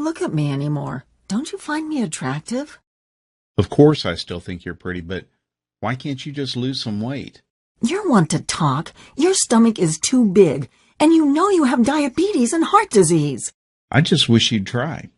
look at me anymore. Don't you find me attractive? Of course I still think you're pretty, but why can't you just lose some weight? You're one to talk. Your stomach is too big, and you know you have diabetes and heart disease. I just wish you'd try.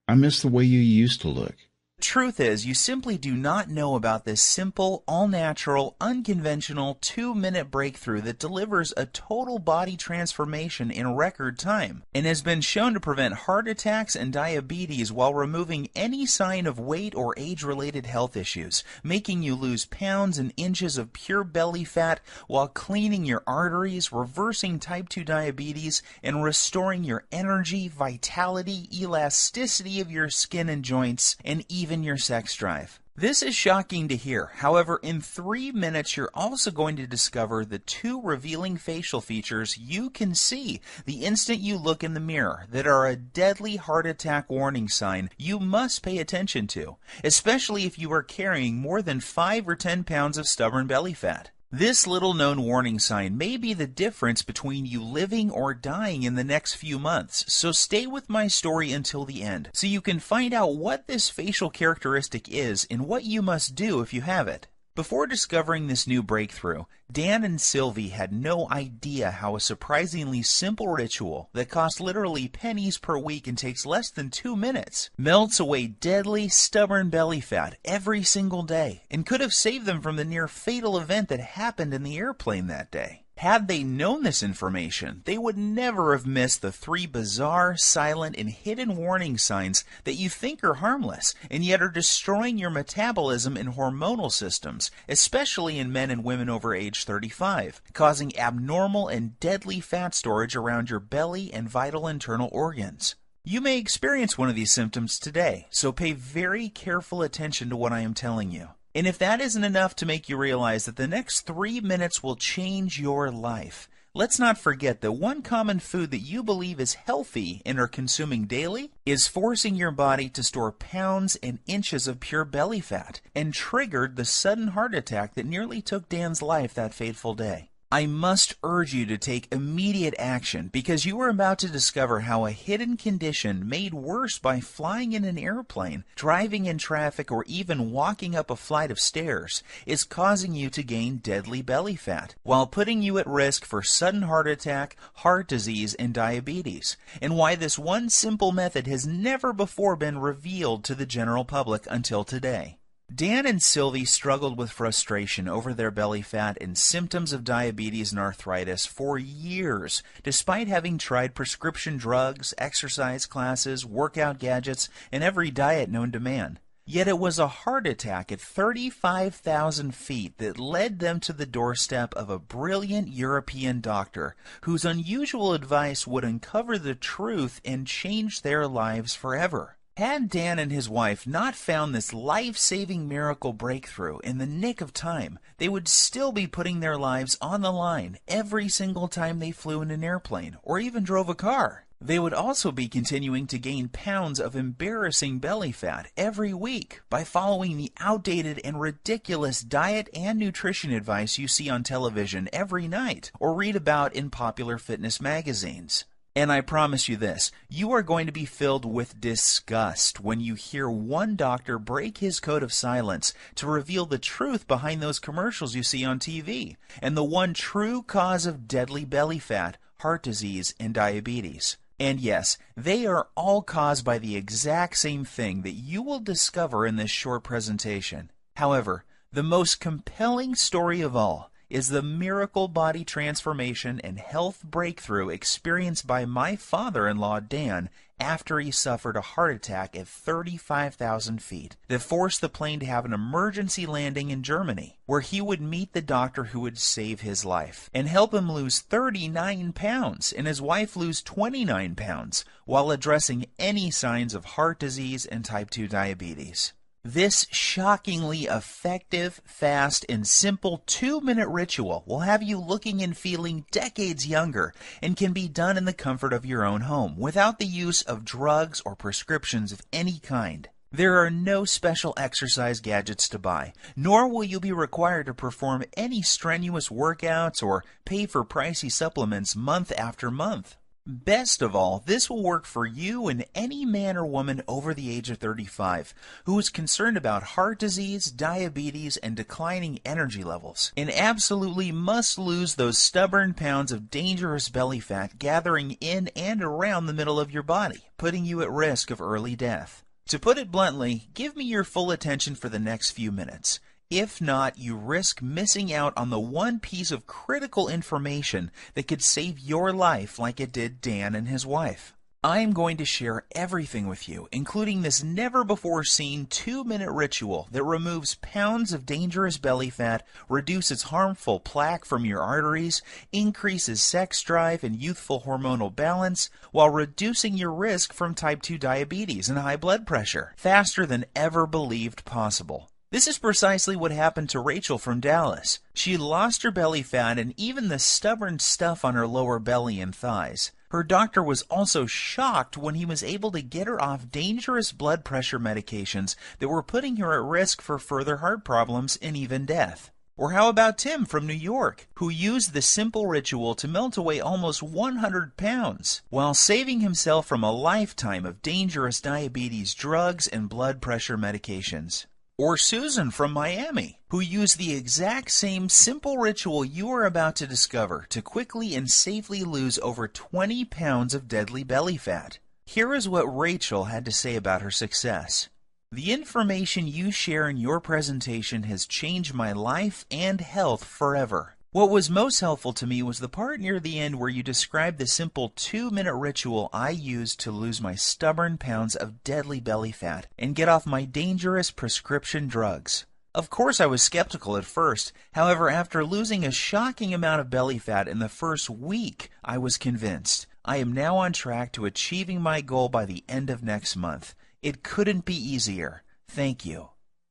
I miss the way you used to look. The truth is, you simply do not know about this simple, all-natural, unconventional 2-minute breakthrough that delivers a total body transformation in record time and has been shown to prevent heart attacks and diabetes while removing any sign of weight or age-related health issues, making you lose pounds and inches of pure belly fat while cleaning your arteries, reversing type 2 diabetes, and restoring your energy, vitality, elasticity of your skin and joints, and even your sex drive. This is shocking to hear. However, in 3 minutes, you're also going to discover the 2 revealing facial features you can see the instant you look in the mirror that are a deadly heart attack warning sign you must pay attention to, especially if you are carrying more than 5 or 10 pounds of stubborn belly fat. This little-known warning sign may be the difference between you living or dying in the next few months, so stay with my story until the end so you can find out what this facial characteristic is and what you must do if you have it. Before discovering this new breakthrough, Dan and Sylvie had no idea how a surprisingly simple ritual that costs literally pennies per week and takes less than 2 minutes melts away deadly, stubborn belly fat every single day and could have saved them from the near fatal event that happened in the airplane that day. Had they known this information, they would never have missed the 3 bizarre, silent, and hidden warning signs that you think are harmless, and yet are destroying your metabolism and hormonal systems, especially in men and women over age 35, causing abnormal and deadly fat storage around your belly and vital internal organs. You may experience one of these symptoms today, so pay very careful attention to what I am telling you. And if that isn't enough to make you realize that the next 3 minutes will change your life, let's not forget that one common food that you believe is healthy and are consuming daily is forcing your body to store pounds and inches of pure belly fat and triggered the sudden heart attack that nearly took Dan's life that fateful day. I must urge you to take immediate action because you are about to discover how a hidden condition made worse by flying in an airplane, driving in traffic, or even walking up a flight of stairs is causing you to gain deadly belly fat while putting you at risk for sudden heart attack, heart disease, and diabetes, and why this one simple method has never before been revealed to the general public until today. Dan and Sylvie struggled with frustration over their belly fat and symptoms of diabetes and arthritis for years, despite having tried prescription drugs, exercise classes, workout gadgets, and every diet known to man. Yet it was a heart attack at 35,000 feet that led them to the doorstep of a brilliant European doctor whose unusual advice would uncover the truth and change their lives forever. Had Dan and his wife not found this life-saving miracle breakthrough in the nick of time, they would still be putting their lives on the line every single time they flew in an airplane or even drove a car. They would also be continuing to gain pounds of embarrassing belly fat every week by following the outdated and ridiculous diet and nutrition advice you see on television every night or read about in popular fitness magazines. And I promise you this, you are going to be filled with disgust when you hear one doctor break his code of silence to reveal the truth behind those commercials you see on TV and the one true cause of deadly belly fat, heart disease, and diabetes. And yes, they are all caused by the exact same thing that you will discover in this short presentation. However, the most compelling story of all is the miracle body transformation and health breakthrough experienced by my father-in-law, Dan, after he suffered a heart attack at 35,000 feet that forced the plane to have an emergency landing in Germany, where he would meet the doctor who would save his life and help him lose 39 pounds and his wife lose 29 pounds while addressing any signs of heart disease and type 2 diabetes. This shockingly effective, fast, and simple 2-minute ritual will have you looking and feeling decades younger and can be done in the comfort of your own home without the use of drugs or prescriptions of any kind. There are no special exercise gadgets to buy, nor will you be required to perform any strenuous workouts or pay for pricey supplements month after month. Best of all, this will work for you and any man or woman over the age of 35 who is concerned about heart disease, diabetes, and declining energy levels, and absolutely must lose those stubborn pounds of dangerous belly fat gathering in and around the middle of your body, putting you at risk of early death. To put it bluntly, give me your full attention for the next few minutes. If not, you risk missing out on the one piece of critical information that could save your life like it did Dan and his wife. I am going to share everything with you, including this never-before-seen 2-minute ritual that removes pounds of dangerous belly fat, reduces harmful plaque from your arteries, increases sex drive and youthful hormonal balance, while reducing your risk from type 2 diabetes and high blood pressure, faster than ever believed possible. This is precisely what happened to Rachel from Dallas. She lost her belly fat and even the stubborn stuff on her lower belly and thighs. Her doctor was also shocked when he was able to get her off dangerous blood pressure medications that were putting her at risk for further heart problems and even death. Or how about Tim from New York, who used the simple ritual to melt away almost 100 pounds, while saving himself from a lifetime of dangerous diabetes drugs and blood pressure medications? Or Susan from Miami, who used the exact same simple ritual you are about to discover to quickly and safely lose over 20 pounds of deadly belly fat. Here is what Rachel had to say about her success. The information you share in your presentation has changed my life and health forever. What was most helpful to me was the part near the end where you described the simple 2-minute ritual I used to lose my stubborn pounds of deadly belly fat and get off my dangerous prescription drugs. Of course, I was skeptical at first. However, after losing a shocking amount of belly fat in the first week, I was convinced. I am now on track to achieving my goal by the end of next month. It couldn't be easier. Thank you.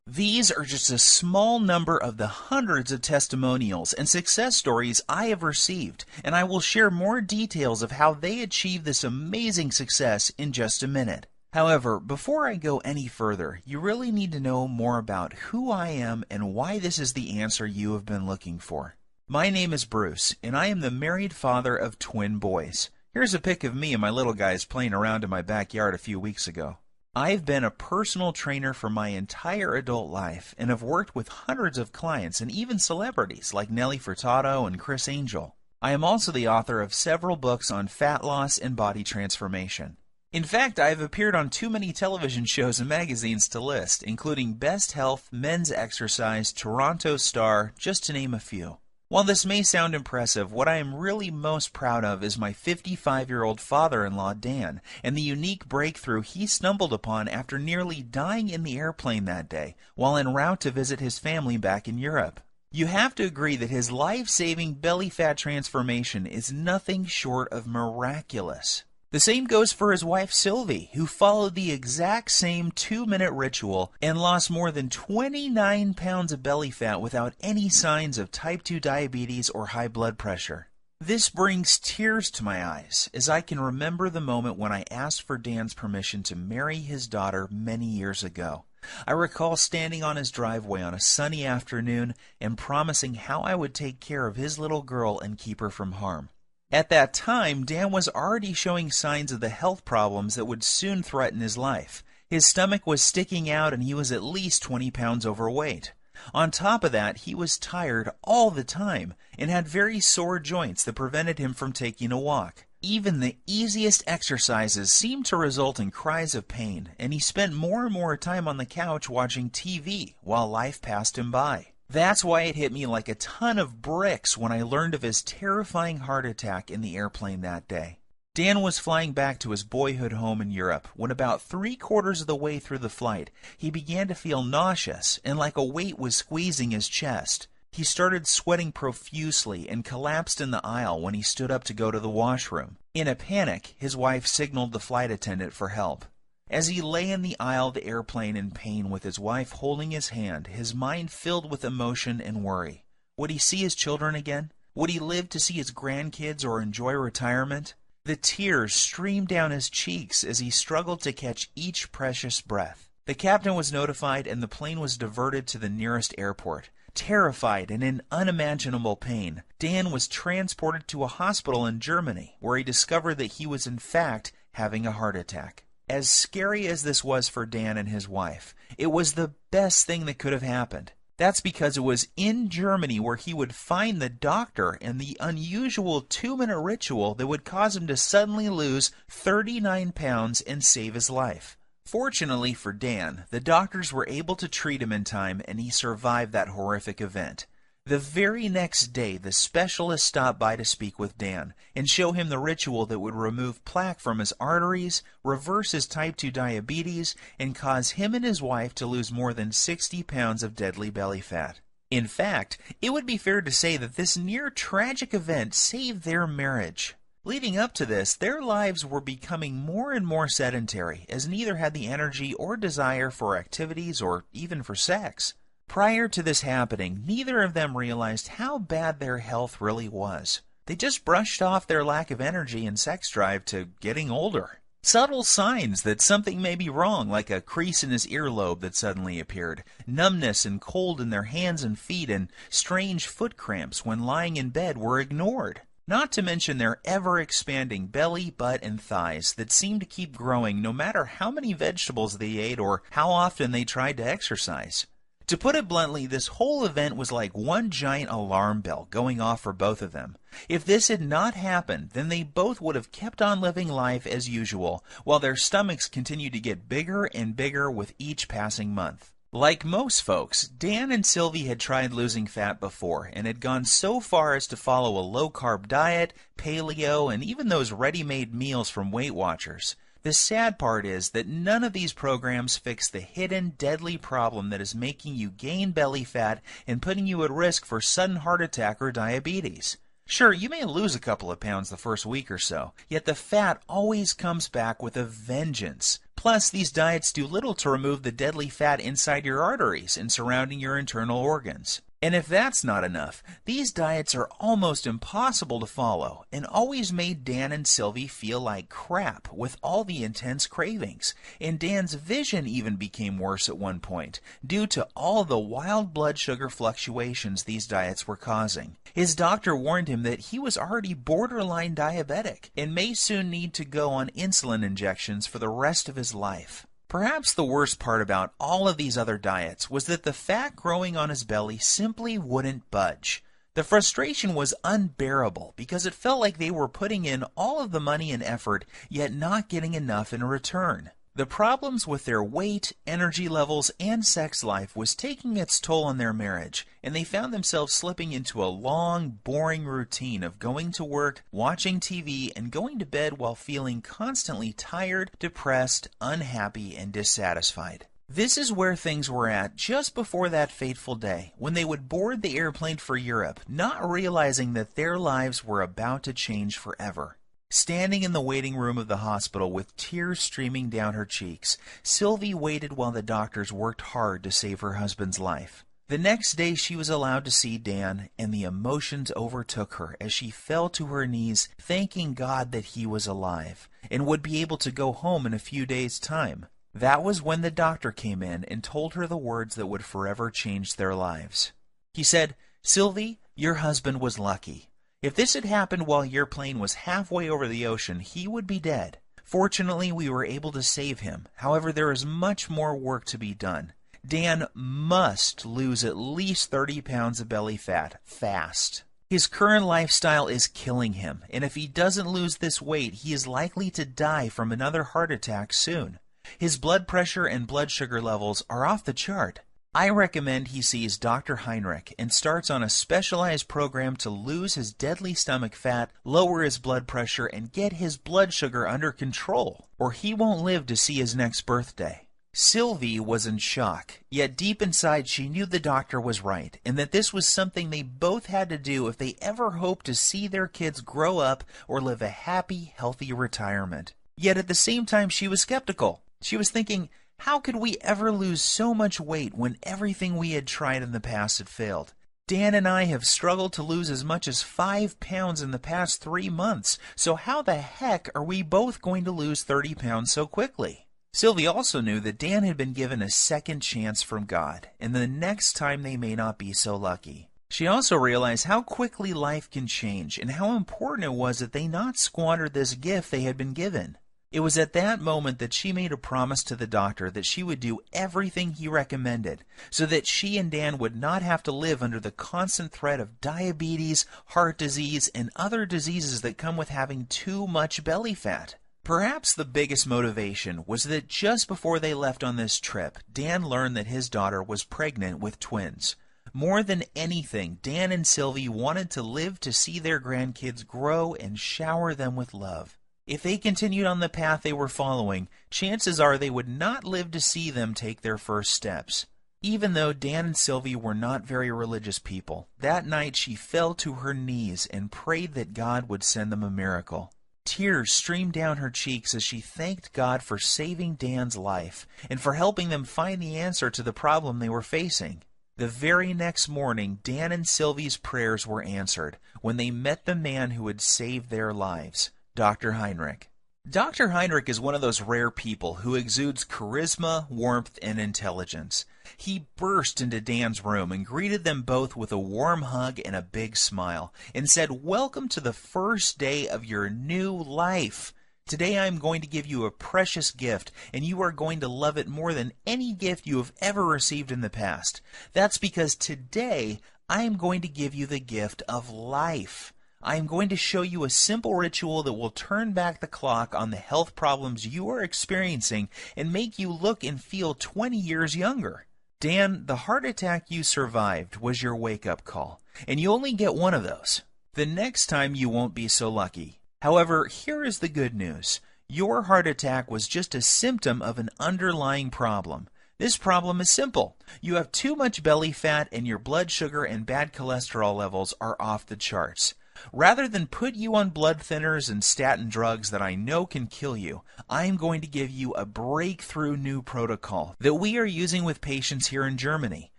These are just a small number of the hundreds of testimonials and success stories I have received, and I will share more details of how they achieved this amazing success in just a minute. However, before I go any further, you really need to know more about who I am and why this is the answer you have been looking for. My name is Bruce, and I am the married father of twin boys. Here's a pic of me and my little guys playing around in my backyard a few weeks ago. I've been a personal trainer for my entire adult life and have worked with hundreds of clients and even celebrities like Nelly Furtado and Chris Angel. I am also the author of several books on fat loss and body transformation. In fact, I have appeared on too many television shows and magazines to list, including Best Health, Men's Exercise, Toronto Star, just to name a few. While this may sound impressive, what I am really most proud of is my 55-year-old father-in-law, Dan, and the unique breakthrough he stumbled upon after nearly dying in the airplane that day while en route to visit his family back in Europe. You have to agree that his life-saving belly fat transformation is nothing short of miraculous. The same goes for his wife Sylvie, who followed the exact same 2-minute ritual and lost more than 29 pounds of belly fat without any signs of type 2 diabetes or high blood pressure. This brings tears to my eyes as I can remember the moment when I asked for Dan's permission to marry his daughter many years ago. I recall standing on his driveway on a sunny afternoon and promising how I would take care of his little girl and keep her from harm. At that time, Dan was already showing signs of the health problems that would soon threaten his life. His stomach was sticking out and he was at least 20 pounds overweight. On top of that, he was tired all the time and had very sore joints that prevented him from taking a walk. Even the easiest exercises seemed to result in cries of pain, and he spent more and more time on the couch watching TV while life passed him by. That's why it hit me like a ton of bricks when I learned of his terrifying heart attack in the airplane that day. Dan was flying back to his boyhood home in Europe when about 3/4 of the way through the flight, he began to feel nauseous and like a weight was squeezing his chest. He started sweating profusely and collapsed in the aisle when he stood up to go to the washroom. In a panic, his wife signaled the flight attendant for help. As he lay in the aisle of the airplane in pain with his wife holding his hand, his mind filled with emotion and worry. Would he see his children again? Would he live to see his grandkids or enjoy retirement? The tears streamed down his cheeks as he struggled to catch each precious breath. The captain was notified and the plane was diverted to the nearest airport. Terrified and in unimaginable pain, Dan was transported to a hospital in Germany where he discovered that he was in fact having a heart attack. As scary as this was for Dan and his wife, it was the best thing that could have happened. That's because it was in Germany where he would find the doctor and the unusual 2-minute ritual that would cause him to suddenly lose 39 pounds and save his life. Fortunately for Dan, the doctors were able to treat him in time and he survived that horrific event. The very next day, the specialist stopped by to speak with Dan and show him the ritual that would remove plaque from his arteries, reverse his type 2 diabetes, and cause him and his wife to lose more than 60 pounds of deadly belly fat. In fact, it would be fair to say that this near-tragic event saved their marriage. Leading up to this, their lives were becoming more and more sedentary, as neither had the energy or desire for activities or even for sex. Prior to this happening, neither of them realized how bad their health really was. They just brushed off their lack of energy and sex drive to getting older. Subtle signs that something may be wrong, like a crease in his earlobe that suddenly appeared, numbness and cold in their hands and feet, and strange foot cramps when lying in bed, were ignored. Not to mention their ever-expanding belly, butt, and thighs that seemed to keep growing no matter how many vegetables they ate or how often they tried to exercise. To put it bluntly, this whole event was like one giant alarm bell going off for both of them. If this had not happened, then they both would have kept on living life as usual, while their stomachs continued to get bigger and bigger with each passing month. Like most folks, Dan and Sylvie had tried losing fat before and had gone so far as to follow a low-carb diet, paleo, and even those ready-made meals from Weight Watchers. The sad part is that none of these programs fix the hidden, deadly problem that is making you gain belly fat and putting you at risk for sudden heart attack or diabetes. Sure, you may lose a couple of pounds the first week or so, yet the fat always comes back with a vengeance. Plus, these diets do little to remove the deadly fat inside your arteries and surrounding your internal organs. And if that's not enough, these diets are almost impossible to follow and always made Dan and Sylvie feel like crap with all the intense cravings. And Dan's vision even became worse at one point due to all the wild blood sugar fluctuations these diets were causing. His doctor warned him that he was already borderline diabetic and may soon need to go on insulin injections for the rest of his life. Perhaps the worst part about all of these other diets was that the fat growing on his belly simply wouldn't budge. The frustration was unbearable because it felt like they were putting in all of the money and effort, yet not getting enough in return. The problems with their weight, energy levels, and sex life was taking its toll on their marriage, and they found themselves slipping into a long, boring routine of going to work, watching TV, and going to bed while feeling constantly tired, depressed, unhappy, and dissatisfied. This is where things were at just before that fateful day, when they would board the airplane for Europe, not realizing that their lives were about to change forever. Standing in the waiting room of the hospital with tears streaming down her cheeks, Sylvie waited while the doctors worked hard to save her husband's life. The next day she was allowed to see Dan, and the emotions overtook her as she fell to her knees, thanking God that he was alive, and would be able to go home in a few days' time. That was when the doctor came in and told her the words that would forever change their lives. He said, "Sylvie, your husband was lucky. If this had happened while your plane was halfway over the ocean, he would be dead. Fortunately, we were able to save him. However, there is much more work to be done. Dan must lose at least 30 pounds of belly fat, fast. His current lifestyle is killing him, and if he doesn't lose this weight, he is likely to die from another heart attack soon. His blood pressure and blood sugar levels are off the chart. I recommend he sees Dr. Heinrich and starts on a specialized program to lose his deadly stomach fat, lower his blood pressure, and get his blood sugar under control, or he won't live to see his next birthday." Sylvie was in shock, yet deep inside she knew the doctor was right, and that this was something they both had to do if they ever hoped to see their kids grow up or live a happy, healthy retirement. Yet at the same time she was skeptical. She was thinking, how could we ever lose so much weight when everything we had tried in the past had failed? Dan and I have struggled to lose as much as 5 pounds in the past 3 months, so how the heck are we both going to lose 30 pounds so quickly? Sylvie also knew that Dan had been given a second chance from God, and the next time they may not be so lucky. She also realized how quickly life can change and how important it was that they not squander this gift they had been given. It was at that moment that she made a promise to the doctor that she would do everything he recommended so that she and Dan would not have to live under the constant threat of diabetes, heart disease, and other diseases that come with having too much belly fat. Perhaps the biggest motivation was that just before they left on this trip, Dan learned that his daughter was pregnant with twins. More than anything, Dan and Sylvie wanted to live to see their grandkids grow and shower them with love. If they continued on the path they were following, chances are they would not live to see them take their first steps. Even though Dan and Sylvie were not very religious people, that night she fell to her knees and prayed that God would send them a miracle. Tears streamed down her cheeks as she thanked God for saving Dan's life and for helping them find the answer to the problem they were facing. The very next morning, Dan and Sylvie's prayers were answered when they met the man who had saved their lives, Dr. Heinrich. Dr. Heinrich is one of those rare people who exudes charisma, warmth, and intelligence. He burst into Dan's room and greeted them both with a warm hug and a big smile, and said, "Welcome to the first day of your new life. Today I am going to give you a precious gift, and you are going to love it more than any gift you have ever received in the past. That's because today I am going to give you the gift of life. I am going to show you a simple ritual that will turn back the clock on the health problems you are experiencing and make you look and feel 20 years younger. Dan, the heart attack you survived was your wake-up call, and you only get one of those. The next time you won't be so lucky. However, here is the good news. Your heart attack was just a symptom of an underlying problem. This problem is simple. You have too much belly fat and your blood sugar and bad cholesterol levels are off the charts. Rather than put you on blood thinners and statin drugs that I know can kill you, I am going to give you a breakthrough new protocol that we are using with patients here in Germany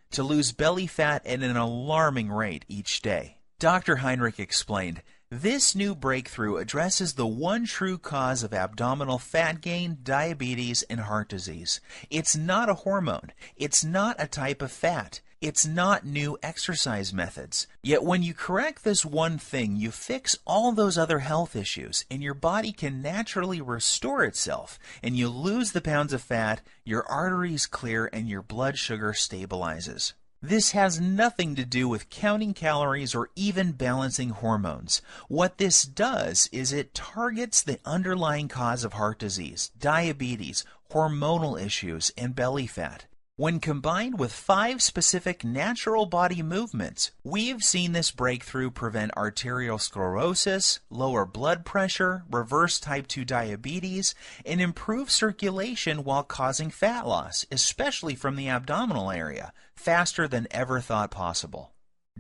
to lose belly fat at an alarming rate each day. Dr. Heinrich explained, "This new breakthrough addresses the one true cause of abdominal fat gain, diabetes, and heart disease. It's not a hormone. It's not a type of fat. It's not new exercise methods. Yet when you correct this one thing, you fix all those other health issues, and your body can naturally restore itself, and you lose the pounds of fat, your arteries clear, and your blood sugar stabilizes." This has nothing to do with counting calories or even balancing hormones. What this does is it targets the underlying cause of heart disease, diabetes, hormonal issues, and belly fat. When combined with 5 specific natural body movements, we've seen this breakthrough prevent arterial sclerosis, lower blood pressure, reverse type 2 diabetes, and improve circulation while causing fat loss, especially from the abdominal area, faster than ever thought possible.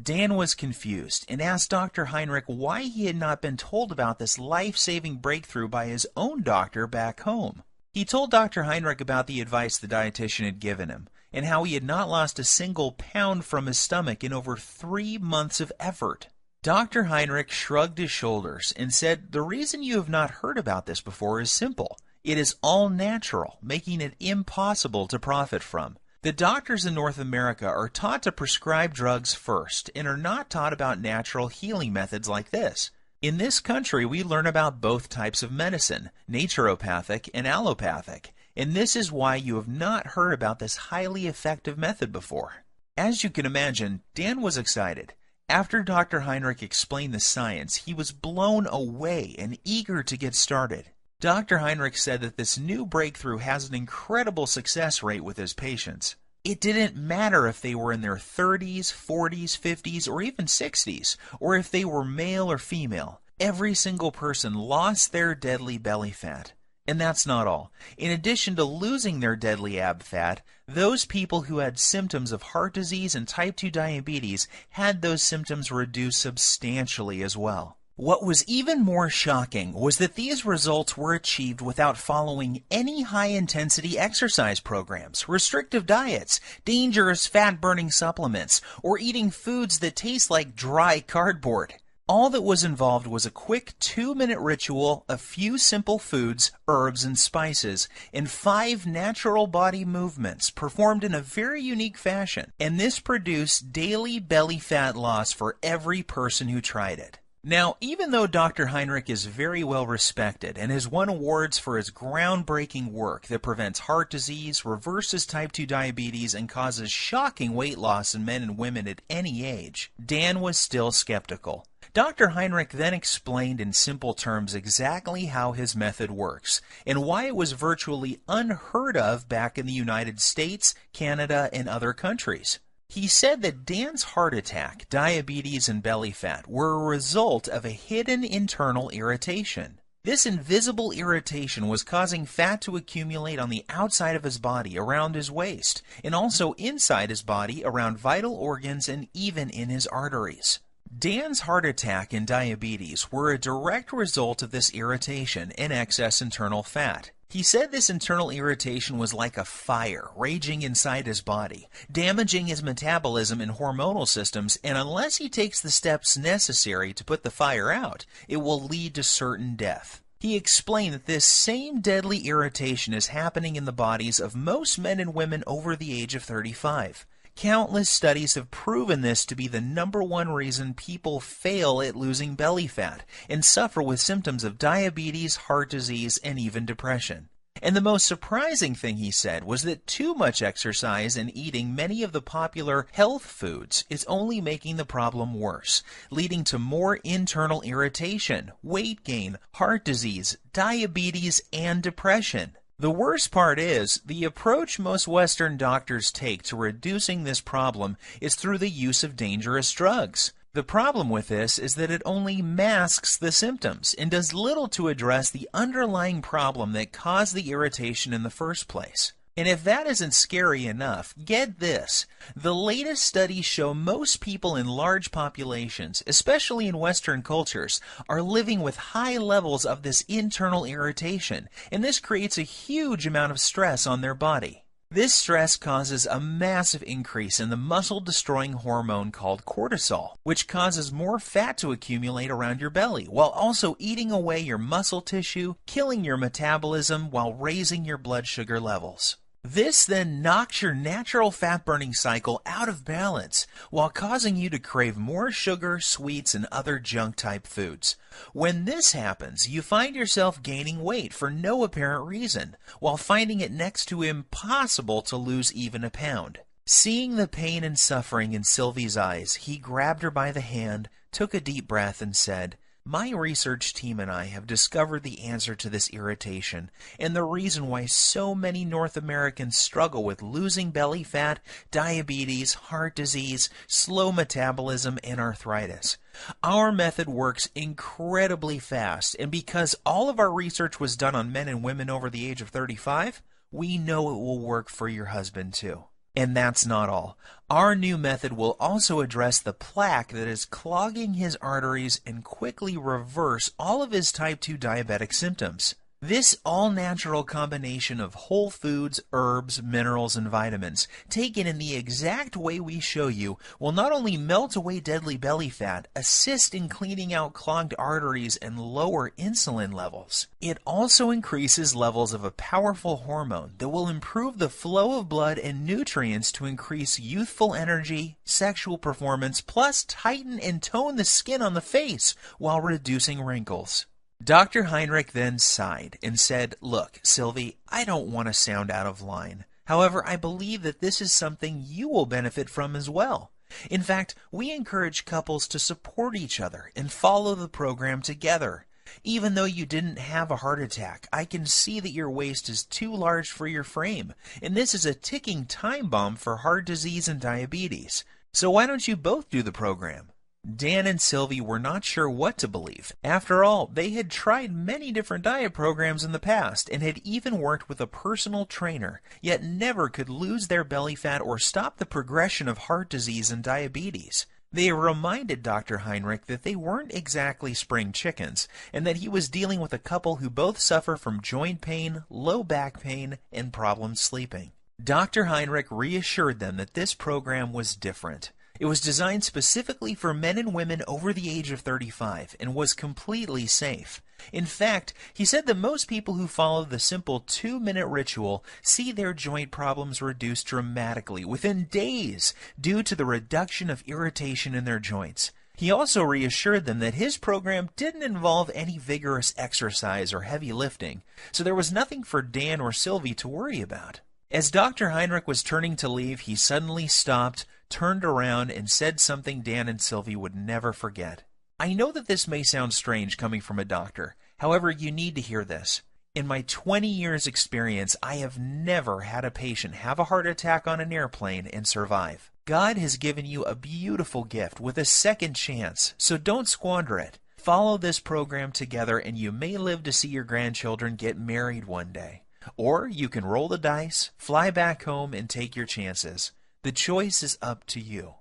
Dan was confused and asked Dr. Heinrich why he had not been told about this life-saving breakthrough by his own doctor back home. He told Dr. Heinrich about the advice the dietitian had given him, and how he had not lost a single pound from his stomach in over 3 months of effort. Dr. Heinrich shrugged his shoulders and said, "The reason you have not heard about this before is simple. It is all natural, making it impossible to profit from. The doctors in North America are taught to prescribe drugs first and are not taught about natural healing methods like this. In this country, we learn about both types of medicine, naturopathic and allopathic, and this is why you have not heard about this highly effective method before." As you can imagine, Dan was excited. After Dr. Heinrich explained the science, he was blown away and eager to get started. Dr. Heinrich said that this new breakthrough has an incredible success rate with his patients. It didn't matter if they were in their 30s, 40s, 50s, or even 60s, or if they were male or female. Every single person lost their deadly belly fat. And that's not all. In addition to losing their deadly ab fat, those people who had symptoms of heart disease and type 2 diabetes had those symptoms reduced substantially as well. What was even more shocking was that these results were achieved without following any high-intensity exercise programs, restrictive diets, dangerous fat-burning supplements, or eating foods that taste like dry cardboard. All that was involved was a quick 2-minute ritual, a few simple foods, herbs, and spices, and 5 natural body movements performed in a very unique fashion. And this produced daily belly fat loss for every person who tried it. Now, even though Dr. Heinrich is very well respected and has won awards for his groundbreaking work that prevents heart disease, reverses type 2 diabetes, and causes shocking weight loss in men and women at any age, Dan was still skeptical. Dr. Heinrich then explained in simple terms exactly how his method works and why it was virtually unheard of back in the United States, Canada, and other countries. He said that Dan's heart attack, diabetes, and belly fat were a result of a hidden internal irritation. This invisible irritation was causing fat to accumulate on the outside of his body around his waist, and also inside his body around vital organs and even in his arteries. Dan's heart attack and diabetes were a direct result of this irritation and excess internal fat. He said this internal irritation was like a fire raging inside his body, damaging his metabolism and hormonal systems, and unless he takes the steps necessary to put the fire out, it will lead to certain death. He explained that this same deadly irritation is happening in the bodies of most men and women over the age of 35. Countless studies have proven this to be the #1 reason people fail at losing belly fat and suffer with symptoms of diabetes, heart disease, and even depression. And the most surprising thing he said was that too much exercise and eating many of the popular health foods is only making the problem worse, leading to more internal irritation, weight gain, heart disease, diabetes, and depression. The worst part is, the approach most Western doctors take to reducing this problem is through the use of dangerous drugs. The problem with this is that it only masks the symptoms and does little to address the underlying problem that caused the irritation in the first place. And if that isn't scary enough, get this. The latest studies show most people in large populations, especially in Western cultures, are living with high levels of this internal irritation, and this creates a huge amount of stress on their body. This stress causes a massive increase in the muscle-destroying hormone called cortisol, which causes more fat to accumulate around your belly, while also eating away your muscle tissue, killing your metabolism while raising your blood sugar levels. This then knocks your natural fat-burning cycle out of balance, while causing you to crave more sugar, sweets, and other junk-type foods. When this happens, you find yourself gaining weight for no apparent reason, while finding it next to impossible to lose even a pound. Seeing the pain and suffering in Sylvie's eyes, he grabbed her by the hand, took a deep breath, and said, "My research team and I have discovered the answer to this irritation and the reason why so many North Americans struggle with losing belly fat, diabetes, heart disease, slow metabolism, and arthritis. Our method works incredibly fast, and because all of our research was done on men and women over the age of 35, we know it will work for your husband too." And that's not all. Our new method will also address the plaque that is clogging his arteries and quickly reverse all of his type 2 diabetic symptoms. This all-natural combination of whole foods, herbs, minerals, and vitamins, taken in the exact way we show you, will not only melt away deadly belly fat, assist in cleaning out clogged arteries, and lower insulin levels. It also increases levels of a powerful hormone that will improve the flow of blood and nutrients to increase youthful energy, sexual performance, plus tighten and tone the skin on the face while reducing wrinkles. Dr. Heinrich then sighed and said, "Look, Sylvie, I don't want to sound out of line. However, I believe that this is something you will benefit from as well. In fact, we encourage couples to support each other and follow the program together. Even though you didn't have a heart attack, I can see that your waist is too large for your frame, and this is a ticking time bomb for heart disease and diabetes. So why don't you both do the program?" Dan and Sylvie were not sure what to believe. After all, they had tried many different diet programs in the past and had even worked with a personal trainer, yet never could lose their belly fat or stop the progression of heart disease and diabetes. They reminded Dr. Heinrich that they weren't exactly spring chickens, and that he was dealing with a couple who both suffer from joint pain, low back pain, and problems sleeping. Dr. Heinrich reassured them that this program was different. It was designed specifically for men and women over the age of 35 and was completely safe. In fact, he said that most people who follow the simple 2-minute ritual see their joint problems reduced dramatically within days due to the reduction of irritation in their joints. He also reassured them that his program didn't involve any vigorous exercise or heavy lifting, so there was nothing for Dan or Sylvie to worry about. As Dr. Heinrich was turning to leave, he suddenly stopped, turned around, and said something Dan and Sylvie would never forget. I know that this may sound strange coming from a doctor. However, you need to hear this. In my 20 years experience, I have never had a patient have a heart attack on an airplane and survive. God has given you a beautiful gift with a second chance, so don't squander it. Follow this program together and you may live to see your grandchildren get married one day. Or you can roll the dice, fly back home, and take your chances. The choice is up to you.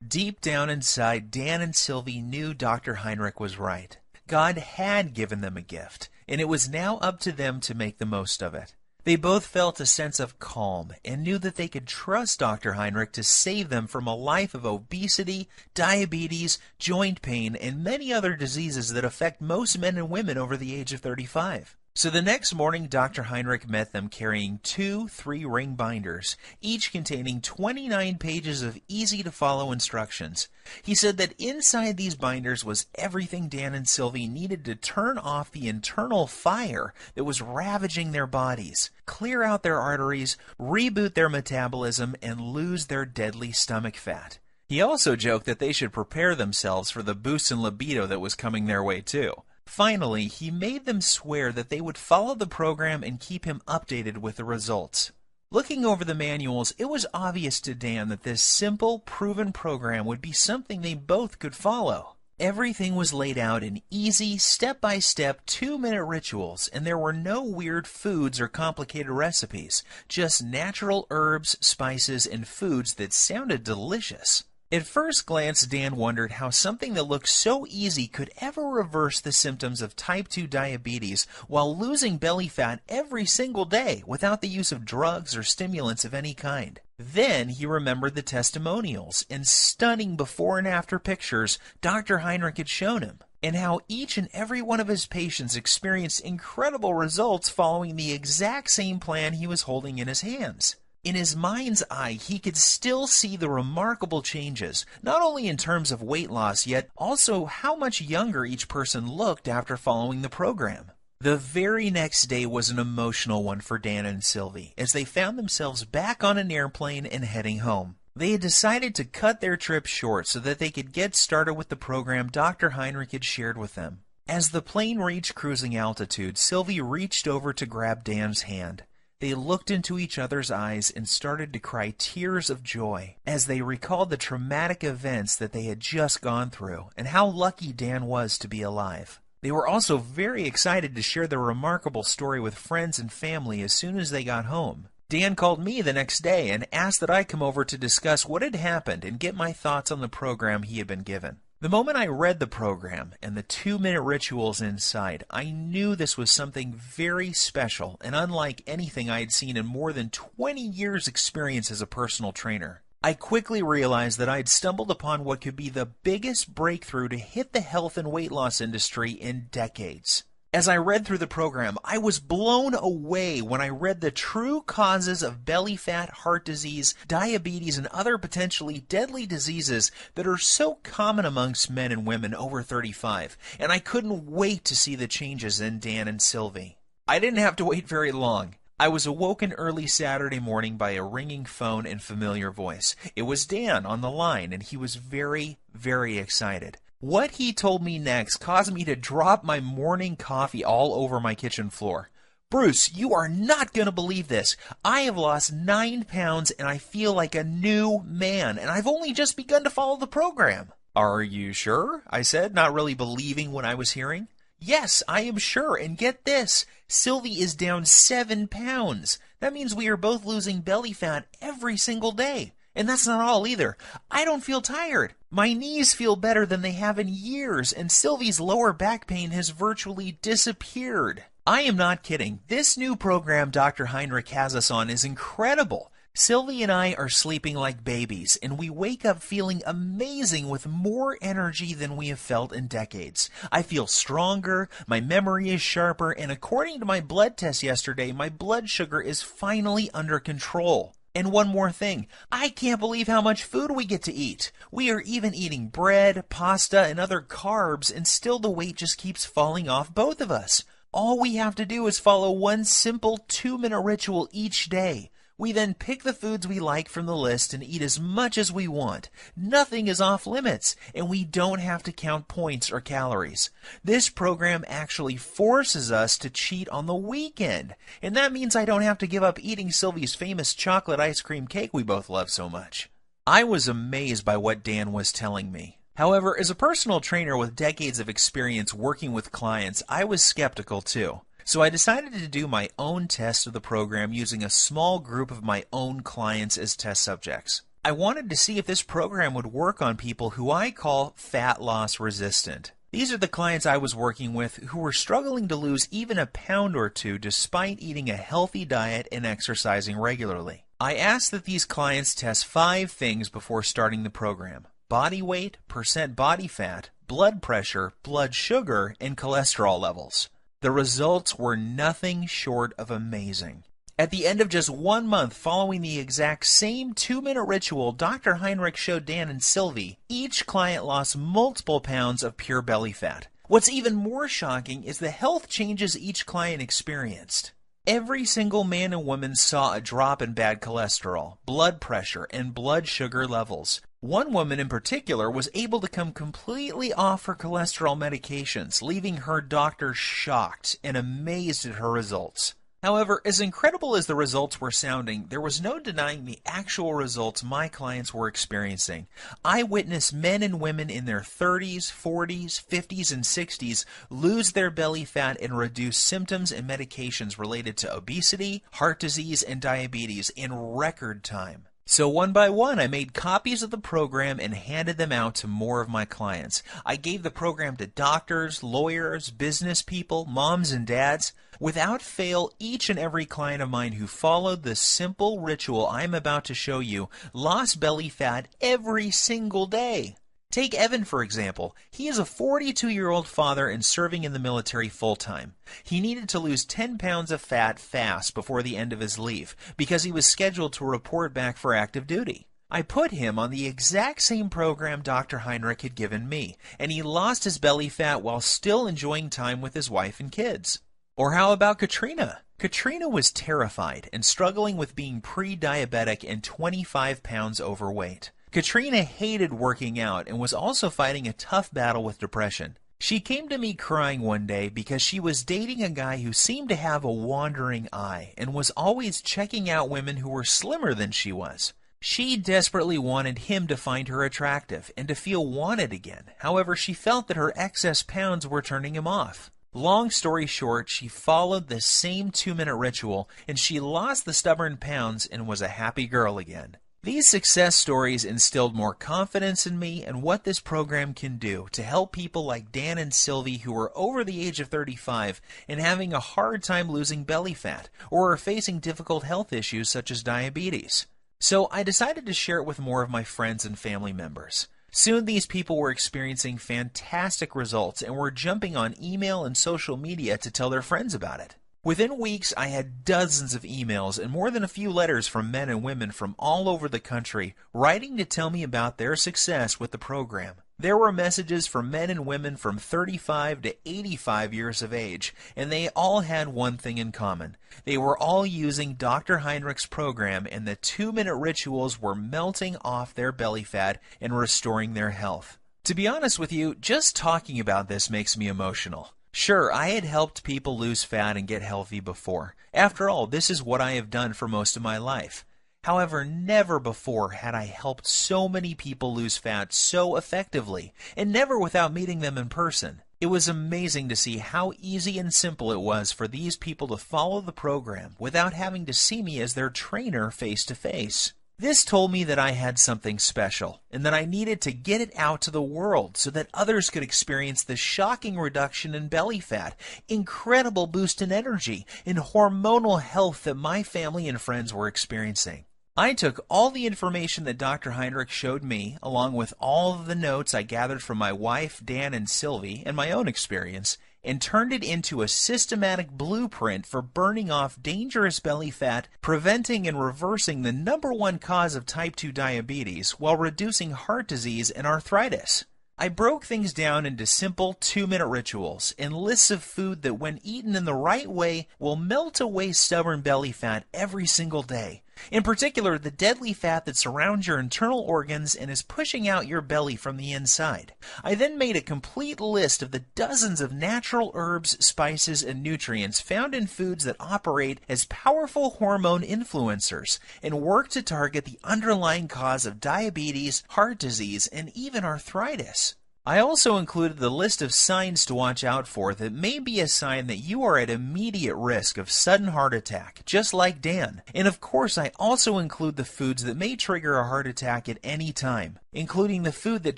Deep down inside, Dan and Sylvie knew Dr. Heinrich was right. God had given them a gift, and it was now up to them to make the most of it. They both felt a sense of calm and knew that they could trust Dr. Heinrich to save them from a life of obesity, diabetes, joint pain, and many other diseases that affect most men and women over the age of 35. So the next morning, Dr. Heinrich met them carrying 2 3-ring binders, each containing 29 pages of easy-to-follow instructions. He said that inside these binders was everything Dan and Sylvie needed to turn off the internal fire that was ravaging their bodies, clear out their arteries, reboot their metabolism, and lose their deadly stomach fat. He also joked that they should prepare themselves for the boost in libido that was coming their way too. Finally, he made them swear that they would follow the program and keep him updated with the results. Looking over the manuals, it was obvious to Dan that this simple, proven program would be something they both could follow. Everything was laid out in easy, step-by-step, 2-minute rituals, and there were no weird foods or complicated recipes, just natural herbs, spices, and foods that sounded delicious. At first glance, Dan wondered how something that looked so easy could ever reverse the symptoms of type 2 diabetes while losing belly fat every single day without the use of drugs or stimulants of any kind. Then he remembered the testimonials and stunning before and after pictures Dr. Heinrich had shown him, and how each and every one of his patients experienced incredible results following the exact same plan he was holding in his hands. In his mind's eye, he could still see the remarkable changes, not only in terms of weight loss, yet also how much younger each person looked after following the program. The very next day was an emotional one for Dan and Sylvie, as they found themselves back on an airplane and heading home. They had decided to cut their trip short so that they could get started with the program Dr. Heinrich had shared with them. As the plane reached cruising altitude, Sylvie reached over to grab Dan's hand. They looked into each other's eyes and started to cry tears of joy as they recalled the traumatic events that they had just gone through and how lucky Dan was to be alive. They were also very excited to share their remarkable story with friends and family as soon as they got home. Dan called me the next day and asked that I come over to discuss what had happened and get my thoughts on the program he had been given. The moment I read the program and the 2-minute rituals inside, I knew this was something very special and unlike anything I had seen in more than 20 years' experience as a personal trainer. I quickly realized that I had stumbled upon what could be the biggest breakthrough to hit the health and weight loss industry in decades. As I read through the program, I was blown away when I read the true causes of belly fat, heart disease, diabetes, and other potentially deadly diseases that are so common amongst men and women over 35, and I couldn't wait to see the changes in Dan and Sylvie. I didn't have to wait very long. I was awoken early Saturday morning by a ringing phone and familiar voice. It was Dan on the line, and he was very, very excited. What he told me next caused me to drop my morning coffee all over my kitchen floor. Bruce, you are not going to believe this. I have lost 9 pounds and I feel like a new man, and I've only just begun to follow the program. Are you sure? I said, not really believing what I was hearing. Yes, I am sure, and get this. Sylvie is down 7 pounds. That means we are both losing belly fat every single day. And that's not all either. I don't feel tired. My knees feel better than they have in years, and Sylvie's lower back pain has virtually disappeared. I am not kidding. This new program Dr. Heinrich has us on is incredible. Sylvie and I are sleeping like babies, and we wake up feeling amazing with more energy than we have felt in decades. I feel stronger, my memory is sharper, and according to my blood test yesterday, my blood sugar is finally under control. And one more thing, I can't believe how much food we get to eat. We are even eating bread, pasta, and other carbs, and still the weight just keeps falling off both of us. All we have to do is follow one simple 2-minute ritual each day. We then pick the foods we like from the list and eat as much as we want. Nothing is off limits, and we don't have to count points or calories. This program actually forces us to cheat on the weekend, and that means I don't have to give up eating Sylvie's famous chocolate ice cream cake we both love so much. I was amazed by what Dan was telling me. However, as a personal trainer with decades of experience working with clients, I was skeptical too. So I decided to do my own test of the program using a small group of my own clients as test subjects. I wanted to see if this program would work on people who I call fat loss resistant. These are the clients I was working with who were struggling to lose even a pound or two despite eating a healthy diet and exercising regularly. I asked that these clients test 5 things before starting the program: body weight, percent body fat, blood pressure, blood sugar, and cholesterol levels. The results were nothing short of amazing. At the end of just 1 month following the exact same 2-minute ritual Dr. Heinrich showed Dan and Sylvie, each client lost multiple pounds of pure belly fat. What's even more shocking is the health changes each client experienced. Every single man and woman saw a drop in bad cholesterol, blood pressure, and blood sugar levels. One woman in particular was able to come completely off her cholesterol medications, leaving her doctor shocked and amazed at her results. However, as incredible as the results were sounding, there was no denying the actual results my clients were experiencing. I witnessed men and women in their 30s, 40s, 50s, and 60s lose their belly fat and reduce symptoms and medications related to obesity, heart disease, and diabetes in record time. So one by one, I made copies of the program and handed them out to more of my clients. I gave the program to doctors, lawyers, business people, moms and dads. Without fail, each and every client of mine who followed the simple ritual I'm about to show you lost belly fat every single day. Take Evan, for example. He is a 42-year-old father and serving in the military full-time. He needed to lose 10 pounds of fat fast before the end of his leave because he was scheduled to report back for active duty. I put him on the exact same program Dr. Heinrich had given me, and he lost his belly fat while still enjoying time with his wife and kids. Or how about Katrina? Katrina was terrified and struggling with being pre-diabetic and 25 pounds overweight. Katrina hated working out and was also fighting a tough battle with depression. She came to me crying one day because she was dating a guy who seemed to have a wandering eye and was always checking out women who were slimmer than she was. She desperately wanted him to find her attractive and to feel wanted again. However, she felt that her excess pounds were turning him off. Long story short, she followed the same 2-minute ritual and she lost the stubborn pounds and was a happy girl again. These success stories instilled more confidence in me and what this program can do to help people like Dan and Sylvie who are over the age of 35 and having a hard time losing belly fat or are facing difficult health issues such as diabetes. So I decided to share it with more of my friends and family members. Soon these people were experiencing fantastic results and were jumping on email and social media to tell their friends about it. Within weeks, I had dozens of emails and more than a few letters from men and women from all over the country writing to tell me about their success with the program. There were messages from men and women from 35 to 85 years of age, and they all had one thing in common. They were all using Dr. Heinrich's program, and the 2-minute rituals were melting off their belly fat and restoring their health. To be honest with you, just talking about this makes me emotional. Sure, I had helped people lose fat and get healthy before. After all, this is what I have done for most of my life. However, never before had I helped so many people lose fat so effectively, and never without meeting them in person. It was amazing to see how easy and simple it was for these people to follow the program without having to see me as their trainer face to face. This told me that I had something special, and that I needed to get it out to the world so that others could experience the shocking reduction in belly fat, incredible boost in energy, and hormonal health that my family and friends were experiencing. I took all the information that Dr. Heinrich showed me, along with all of the notes I gathered from my wife, Dan, and Sylvie, and my own experience, and turned it into a systematic blueprint for burning off dangerous belly fat, preventing and reversing the #1 cause of type 2 diabetes while reducing heart disease and arthritis. I broke things down into simple 2-minute rituals and lists of food that, when eaten in the right way, will melt away stubborn belly fat every single day. In particular, the deadly fat that surrounds your internal organs and is pushing out your belly from the inside. I then made a complete list of the dozens of natural herbs, spices, and nutrients found in foods that operate as powerful hormone influencers and work to target the underlying cause of diabetes, heart disease, and even arthritis. I also included the list of signs to watch out for that may be a sign that you are at immediate risk of sudden heart attack, just like Dan. And of course, I also include the foods that may trigger a heart attack at any time, including the food that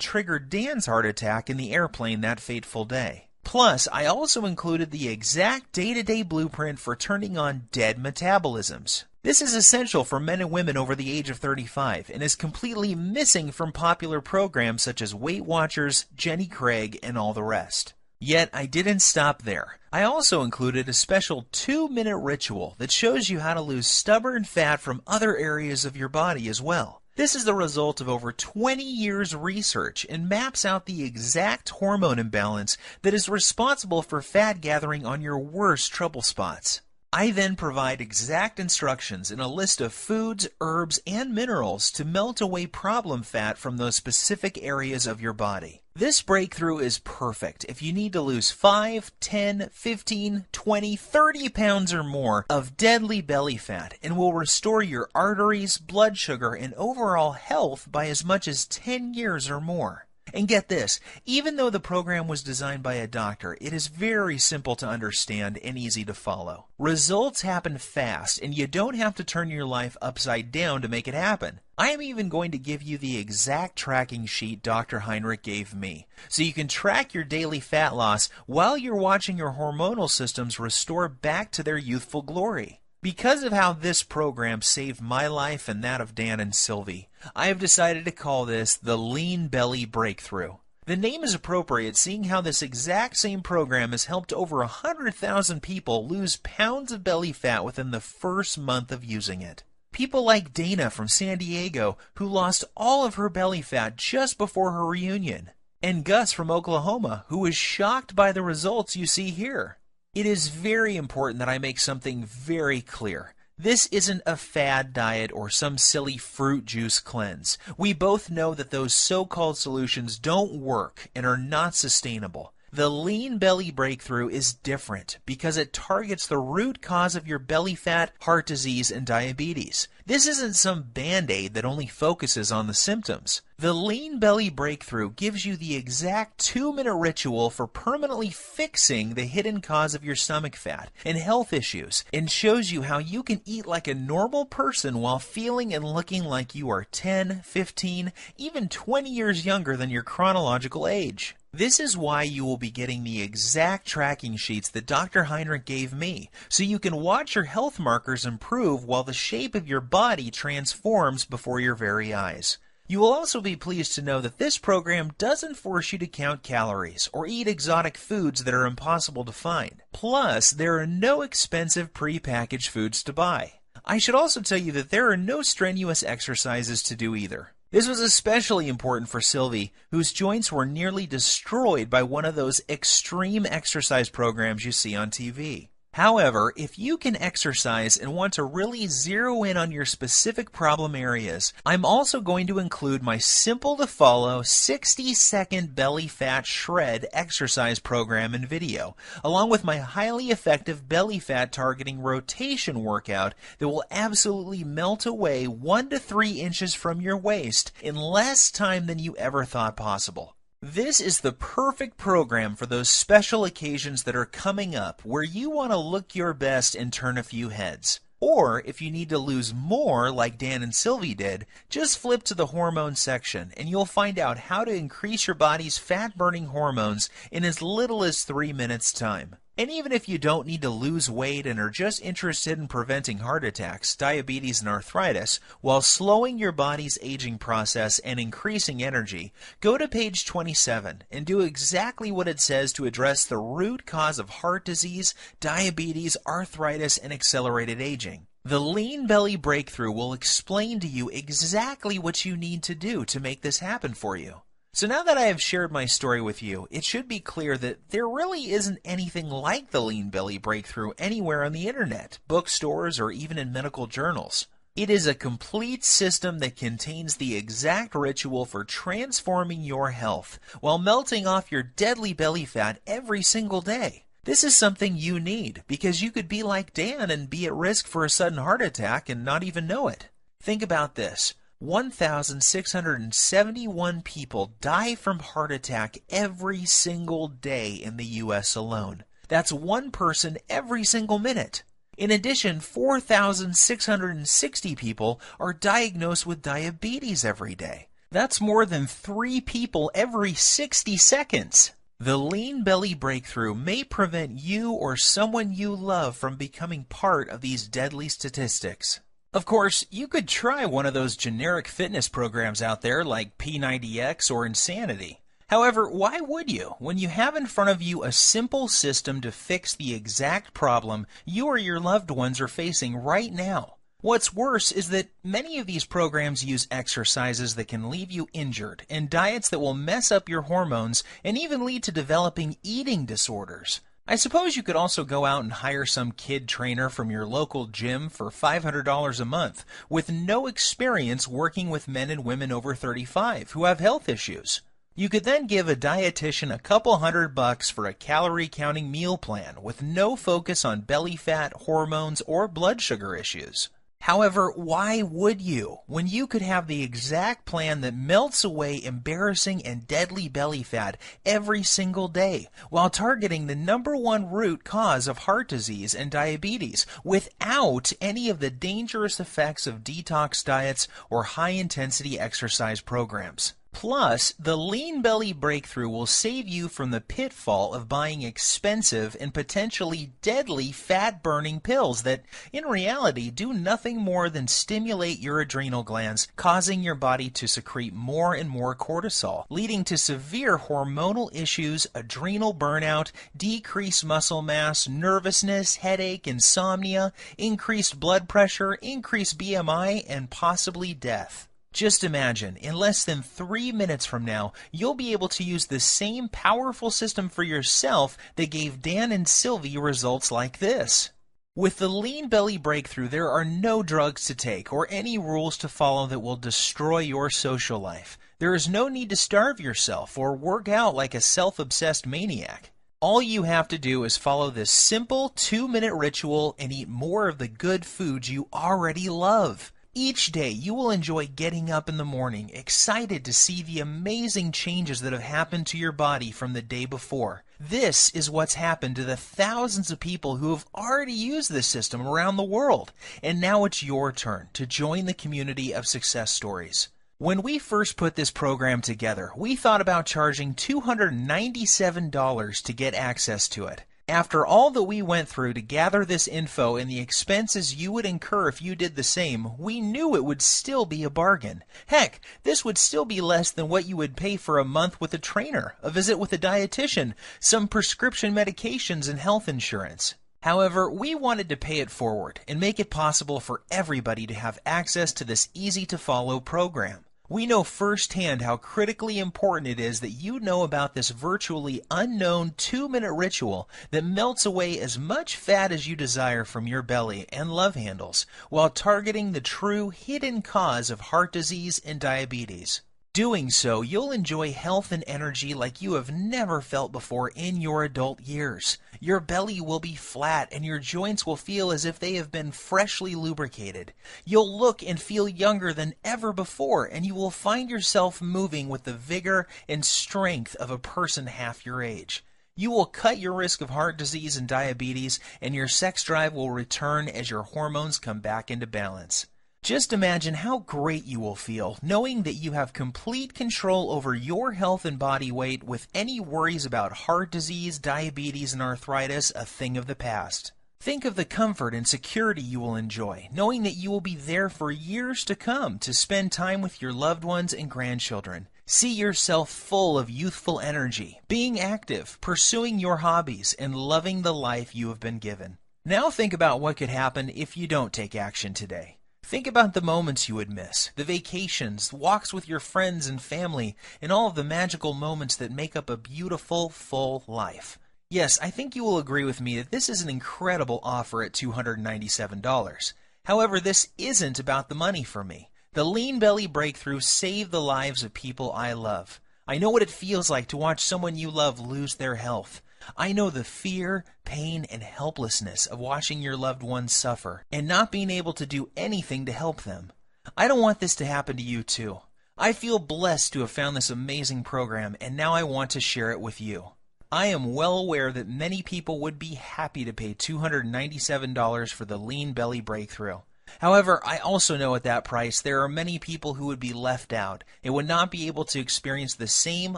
triggered Dan's heart attack in the airplane that fateful day. Plus, I also included the exact day-to-day blueprint for turning on dead metabolisms. This is essential for men and women over the age of 35 and is completely missing from popular programs such as Weight Watchers, Jenny Craig, and all the rest. Yet, I didn't stop there. I also included a special 2-minute ritual that shows you how to lose stubborn fat from other areas of your body as well. This is the result of over 20 years' research and maps out the exact hormone imbalance that is responsible for fat gathering on your worst trouble spots. I then provide exact instructions in a list of foods, herbs, and minerals to melt away problem fat from those specific areas of your body. This breakthrough is perfect if you need to lose 5, 10, 15, 20, 30 pounds or more of deadly belly fat and will restore your arteries, blood sugar, and overall health by as much as 10 years or more. And get this, even though the program was designed by a doctor, it is very simple to understand and easy to follow. Results happen fast, and you don't have to turn your life upside down to make it happen. I am even going to give you the exact tracking sheet Dr. Heinrich gave me, so you can track your daily fat loss while you're watching your hormonal systems restore back to their youthful glory. Because of how this program saved my life and that of Dan and Sylvie, I have decided to call this the Lean Belly Breakthrough. The name is appropriate, seeing how this exact same program has helped over 100,000 people lose pounds of belly fat within the first month of using it. People like Dana from San Diego, who lost all of her belly fat just before her reunion, and Gus from Oklahoma, who was shocked by the results you see here. It is very important that I make something very clear. This isn't a fad diet or some silly fruit juice cleanse. We both know that those so-called solutions don't work and are not sustainable. The Lean Belly Breakthrough is different because it targets the root cause of your belly fat, heart disease, and diabetes. This isn't some band-aid that only focuses on the symptoms. The Lean Belly Breakthrough gives you the exact 2-minute ritual for permanently fixing the hidden cause of your stomach fat and health issues, and shows you how you can eat like a normal person while feeling and looking like you are 10, 15, even 20 years younger than your chronological age. This is why you will be getting the exact tracking sheets that Dr. Heinrich gave me, so you can watch your health markers improve while the shape of your body transforms before your very eyes. You will also be pleased to know that this program doesn't force you to count calories or eat exotic foods that are impossible to find. Plus, there are no expensive pre-packaged foods to buy. I should also tell you that there are no strenuous exercises to do either. This was especially important for Sylvie, whose joints were nearly destroyed by one of those extreme exercise programs you see on TV. However, if you can exercise and want to really zero in on your specific problem areas, I'm also going to include my simple-to-follow 60-second belly fat shred exercise program and video, along with my highly effective belly fat targeting rotation workout that will absolutely melt away 1 to 3 inches from your waist in less time than you ever thought possible. This is the perfect program for those special occasions that are coming up where you want to look your best and turn a few heads. Or if you need to lose more like Dan and Sylvie did, just flip to the hormone section and you'll find out how to increase your body's fat-burning hormones in as little as 3 minutes' time. And even if you don't need to lose weight and are just interested in preventing heart attacks, diabetes, and arthritis, while slowing your body's aging process and increasing energy, go to page 27 and do exactly what it says to address the root cause of heart disease, diabetes, arthritis, and accelerated aging. The Lean Belly Breakthrough will explain to you exactly what you need to do to make this happen for you. So now that I have shared my story with you, it should be clear that there really isn't anything like the Lean Belly Breakthrough anywhere on the internet, bookstores, or even in medical journals. It is a complete system that contains the exact ritual for transforming your health while melting off your deadly belly fat every single day. This is something you need because you could be like Dan and be at risk for a sudden heart attack and not even know it. Think about this. 1,671 people die from heart attack every single day in the U.S. alone. That's one person every single minute. In addition, 4,660 people are diagnosed with diabetes every day. That's more than 3 people every 60 seconds. The Lean Belly Breakthrough may prevent you or someone you love from becoming part of these deadly statistics. Of course, you could try one of those generic fitness programs out there like P90X or Insanity. However, why would you when you have in front of you a simple system to fix the exact problem you or your loved ones are facing right now? What's worse is that many of these programs use exercises that can leave you injured and diets that will mess up your hormones and even lead to developing eating disorders. I suppose you could also go out and hire some kid trainer from your local gym for $500 a month with no experience working with men and women over 35 who have health issues. You could then give a dietitian a couple $100 for a calorie counting meal plan with no focus on belly fat, hormones, or blood sugar issues. However, why would you when you could have the exact plan that melts away embarrassing and deadly belly fat every single day while targeting the #1 root cause of heart disease and diabetes without any of the dangerous effects of detox diets or high-intensity exercise programs? Plus, the Lean Belly Breakthrough will save you from the pitfall of buying expensive and potentially deadly fat-burning pills that, in reality, do nothing more than stimulate your adrenal glands, causing your body to secrete more and more cortisol, leading to severe hormonal issues, adrenal burnout, decreased muscle mass, nervousness, headache, insomnia, increased blood pressure, increased BMI, and possibly death. Just imagine, in less than 3 minutes from now, you'll be able to use the same powerful system for yourself that gave Dan and Sylvie results like this. With the Lean Belly Breakthrough, there are no drugs to take or any rules to follow that will destroy your social life. There is no need to starve yourself or work out like a self-obsessed maniac. All you have to do is follow this simple 2-minute ritual and eat more of the good foods you already love. Each day, you will enjoy getting up in the morning, excited to see the amazing changes that have happened to your body from the day before. This is what's happened to the thousands of people who have already used this system around the world. And now it's your turn to join the community of success stories. When we first put this program together, we thought about charging $297 to get access to it. After all that we went through to gather this info and the expenses you would incur if you did the same, we knew it would still be a bargain. Heck, this would still be less than what you would pay for a month with a trainer, a visit with a dietitian, some prescription medications, and health insurance. However, we wanted to pay it forward and make it possible for everybody to have access to this easy-to-follow program. We know firsthand how critically important it is that you know about this virtually unknown 2-minute ritual that melts away as much fat as you desire from your belly and love handles, while targeting the true hidden cause of heart disease and diabetes. Doing so, you'll enjoy health and energy like you have never felt before in your adult years. Your belly will be flat and your joints will feel as if they have been freshly lubricated. You'll look and feel younger than ever before, and you will find yourself moving with the vigor and strength of a person half your age. You will cut your risk of heart disease and diabetes, and your sex drive will return as your hormones come back into balance. Just imagine how great you will feel knowing that you have complete control over your health and body weight, with any worries about heart disease, diabetes, and arthritis a thing of the past. Think of the comfort and security you will enjoy, knowing that you will be there for years to come to spend time with your loved ones and grandchildren. See yourself full of youthful energy, being active, pursuing your hobbies, and loving the life you have been given. Now think about what could happen if you don't take action today. Think about the moments you would miss, the vacations, walks with your friends and family, and all of the magical moments that make up a beautiful, full life. Yes, I think you will agree with me that this is an incredible offer at $297. However, this isn't about the money for me. The Lean Belly Breakthrough saved the lives of people I love. I know what it feels like to watch someone you love lose their health. I know the fear, pain, and helplessness of watching your loved ones suffer and not being able to do anything to help them. I don't want this to happen to you too. I feel blessed to have found this amazing program, and now I want to share it with you. I am well aware that many people would be happy to pay $297 for the Lean Belly Breakthrough. However, I also know at that price there are many people who would be left out and would not be able to experience the same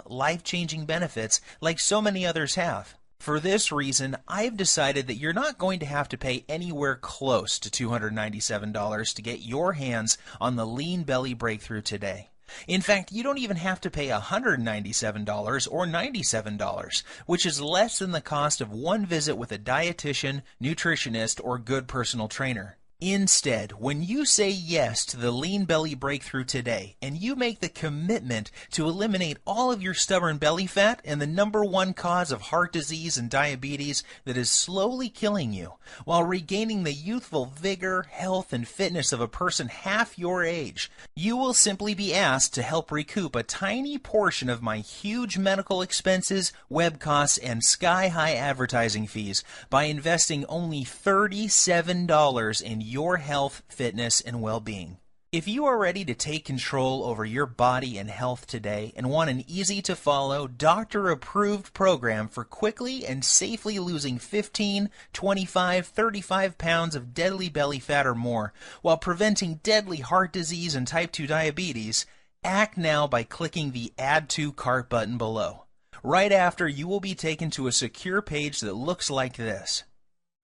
life-changing benefits like so many others have. For this reason, I've decided that you're not going to have to pay anywhere close to $297 to get your hands on the Lean Belly Breakthrough today. In fact, you don't even have to pay $197 or $97, which is less than the cost of one visit with a dietitian, nutritionist, or good personal trainer. Instead, when you say yes to the Lean Belly Breakthrough today, and you make the commitment to eliminate all of your stubborn belly fat and the #1 cause of heart disease and diabetes that is slowly killing you, while regaining the youthful vigor, health, and fitness of a person half your age, you will simply be asked to help recoup a tiny portion of my huge medical expenses, web costs, and sky-high advertising fees by investing only $37 in your health, fitness, and well-being. If you are ready to take control over your body and health today and want an easy-to-follow, doctor-approved program for quickly and safely losing 15, 25, 35 pounds of deadly belly fat or more while preventing deadly heart disease and type 2 diabetes, act now by clicking the Add to Cart button below. Right after, you will be taken to a secure page that looks like this.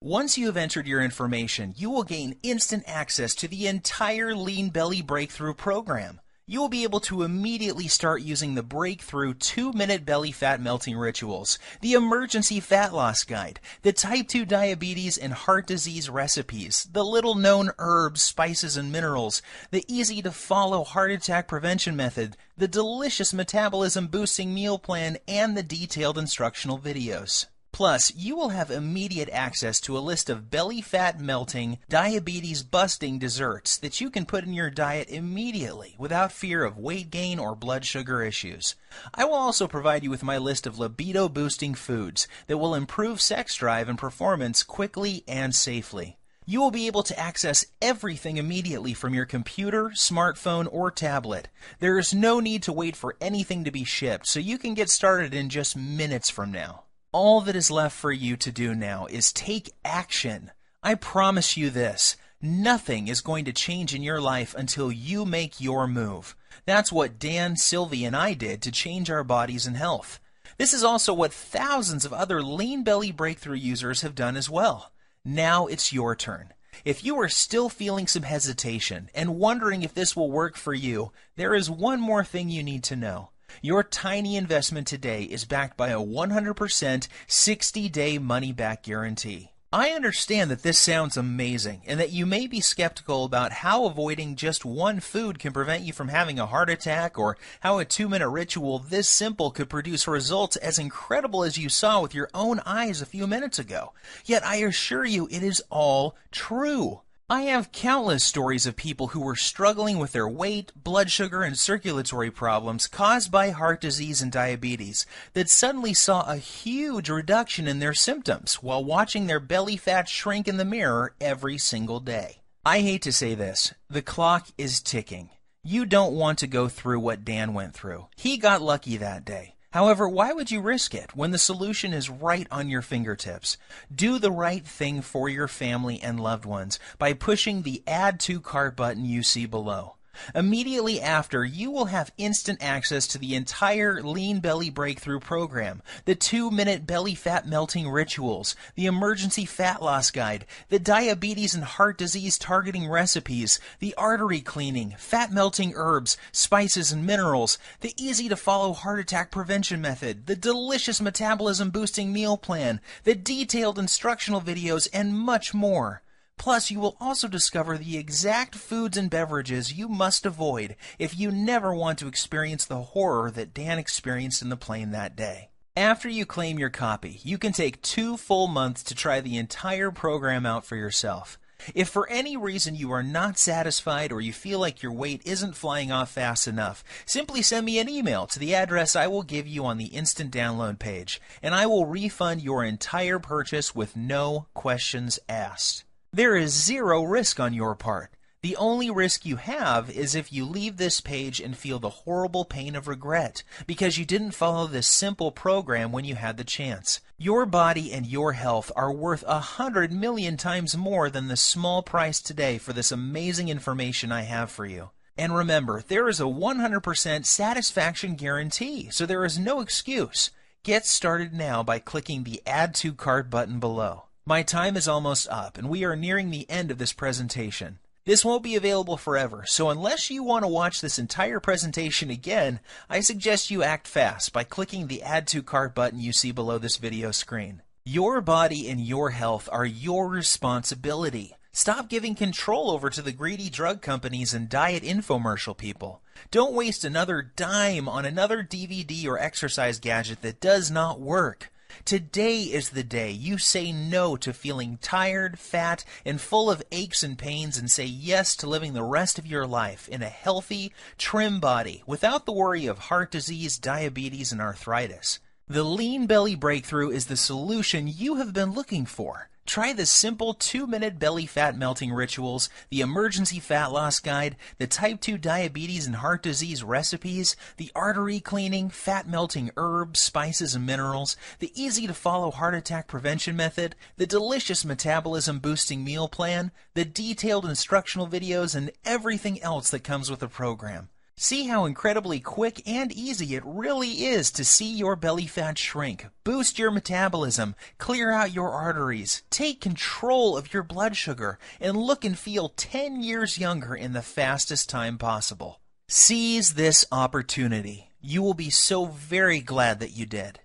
Once you have entered your information, you will gain instant access to the entire Lean Belly Breakthrough program. You will be able to immediately start using the Breakthrough 2-minute belly fat melting rituals, the emergency fat loss guide, the type 2 diabetes and heart disease recipes, the little-known herbs, spices, and minerals, the easy-to-follow heart attack prevention method, the delicious metabolism-boosting meal plan, and the detailed instructional videos. Plus, you will have immediate access to a list of belly fat melting, diabetes busting desserts that you can put in your diet immediately without fear of weight gain or blood sugar issues. I will also provide you with my list of libido boosting foods that will improve sex drive and performance quickly and safely. You will be able to access everything immediately from your computer, smartphone, or tablet. There is no need to wait for anything to be shipped, so you can get started in just minutes from now. All that is left for you to do now is take action. I promise you this, nothing is going to change in your life until you make your move. That's what Dan, Sylvie, and I did to change our bodies and health. This is also what thousands of other Lean Belly Breakthrough users have done as well. Now it's your turn. If you are still feeling some hesitation and wondering if this will work for you, there is one more thing you need to know. Your tiny investment today is backed by a 100% 60-day money-back guarantee. I understand that this sounds amazing and that you may be skeptical about how avoiding just one food can prevent you from having a heart attack, or how a 2-minute ritual this simple could produce results as incredible as you saw with your own eyes a few minutes ago. Yet I assure you it is all true. I have countless stories of people who were struggling with their weight, blood sugar, and circulatory problems caused by heart disease and diabetes that suddenly saw a huge reduction in their symptoms while watching their belly fat shrink in the mirror every single day. I hate to say this, the clock is ticking. You don't want to go through what Dan went through. He got lucky that day. However, why would you risk it when the solution is right on your fingertips? Do the right thing for your family and loved ones by pushing the Add to Cart button you see below. Immediately after, you will have instant access to the entire Lean Belly Breakthrough program, the 2-minute belly fat melting rituals, the emergency fat loss guide, the diabetes and heart disease targeting recipes, the artery cleaning, fat melting herbs, spices and minerals, the easy to follow heart attack prevention method, the delicious metabolism boosting meal plan, the detailed instructional videos, and much more. Plus, you will also discover the exact foods and beverages you must avoid if you never want to experience the horror that Dan experienced in the plane that day. After you claim your copy, you can take 2 full months to try the entire program out for yourself. If for any reason you are not satisfied or you feel like your weight isn't flying off fast enough, simply send me an email to the address I will give you on the instant download page, and I will refund your entire purchase with no questions asked. There is 0 risk on your part. The only risk you have is if you leave this page and feel the horrible pain of regret because you didn't follow this simple program when you had the chance. Your body and your health are worth 100 million times more than the small price today for this amazing information I have for you. And remember, there is a 100% satisfaction guarantee, so there is no excuse. Get started now by clicking the Add to Cart button below. My time is almost up, and we are nearing the end of this presentation. This won't be available forever, so unless you want to watch this entire presentation again, I suggest you act fast by clicking the Add to Cart button you see below this video screen. Your body and your health are your responsibility. Stop giving control over to the greedy drug companies and diet infomercial people. Don't waste another dime on another DVD or exercise gadget that does not work. Today is the day you say no to feeling tired, fat, and full of aches and pains and say yes to living the rest of your life in a healthy, trim body without the worry of heart disease, diabetes, and arthritis. The Lean Belly Breakthrough is the solution you have been looking for. Try the simple 2-minute belly fat melting rituals, the emergency fat loss guide, the type 2 diabetes and heart disease recipes, the artery cleaning, fat melting herbs, spices and minerals, the easy to follow heart attack prevention method, the delicious metabolism boosting meal plan, the detailed instructional videos, and everything else that comes with the program. See how incredibly quick and easy it really is to see your belly fat shrink, boost your metabolism, clear out your arteries, take control of your blood sugar, and look and feel 10 years younger in the fastest time possible. Seize this opportunity. You will be so very glad that you did.